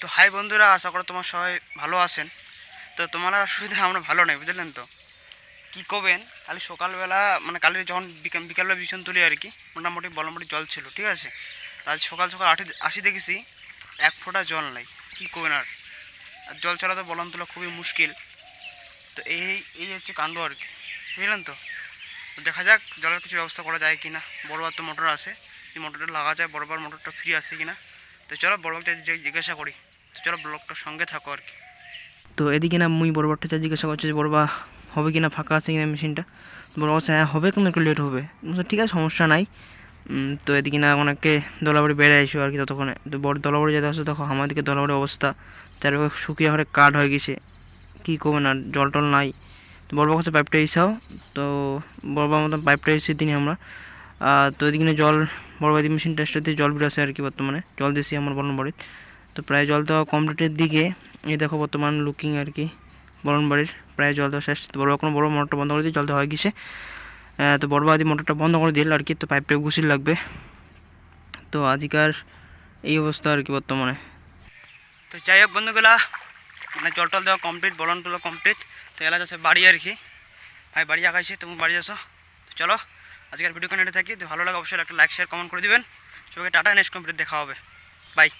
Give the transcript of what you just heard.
তো হাই বন্ধুরা, আশা করি তোমার সবাই ভালো আছেন। তো তোমার অসুবিধা, আমরা ভালো নেই, বুঝলেন তো। কি করবেন, কালি সকালবেলা মানে কালি যখন বিকালবেলা বিছন তুলি আর কি, মোটামুটি বলমটি জল ছিল, ঠিক আছে। আজ সকাল সকাল আসি দেখেছি এক ফোঁটা জল নাই। কি করবেন আর জল ছাড়া তো বলন তোলা খুবই মুশকিল। তো এই এই হচ্ছে কাণ্ড আর কি, বুঝলেন তো। তো দেখা যাক জলের কিছু ব্যবস্থা করা যায় কি না। বড়বার তো মোটর আছে, এই মোটরটা লাগা যায়, বড়বার মোটরটা ফ্রি আছে কি না। তো চলো বড়বারটা জিজ্ঞাসা করি। তো চলো ব্লগটার সঙ্গে থাকো আর কি। তো এদিকে না মুই বড়বারটা জিজ্ঞাসা করছি যে বড়বা হবে কি না, ফাঁকা আছে কিনা মেশিনটা। বড় বলছে হ্যাঁ হবে, কিন্তু একটু লেট হবে। ঠিক আছে, সমস্যা নাই। তো এদিকে না অনেকে দলাবাড়ি বেড়ে আসবে আর কি। ততক্ষণে তো বড় দলাবাড়ি যেতে আসছে, তখন আমাদেরকে দলাবাড়ির অবস্থা চারপাশে শুকিয়ে হয়ে কাঠ হয়ে গেছে। কী করবে না, জল টল নাই। তো বড়বার কাছে পাইপটা এসাও। তো বড়বার মতন পাইপটা এসে দিনি আমরা। তো এদিকে জল বড় বাড়ি মেশিন টেস্টার দিয়ে জল বেরোছে আর কি। বর্তমানে জল দিয়েছি আমার বরণ বাড়ির। তো প্রায় জল দেওয়া কমপ্লিটের দিকে। এই দেখো বর্তমান লুকিং আর কি, বরণ বাড়ির প্রায় জল দেওয়া শেষ। তো বড় কোনো বড় মোটরটা বন্ধ করে দিয়ে জল দেওয়া হয়ে গেছে। তো বড় বাড়ি মোটরটা বন্ধ করে দিল আর কি। তো পাইপটা গুছিয়ে লাগবে। তো আজকার এই অবস্থা আর কি বর্তমানে। তো যাই হোক বন্ধুগুলা, মানে জল টল দেওয়া কমপ্লিট, বলন তোলা কমপ্লিট। তো এলা যাচ্ছে বাড়ি আর কি। ভাই বাড়ি আগাইছে, তুমি বাড়ি আসো। তো চলো আজকের ভিডিও কানেক্টে থাকি। তো ভালো লাগে অবশ্যই একটা লাইক শেয়ার কমেন্ট করে দিবেন। সবাইকে টাটা, নেক্সট কমপ্লিট দেখা হবে। বাই।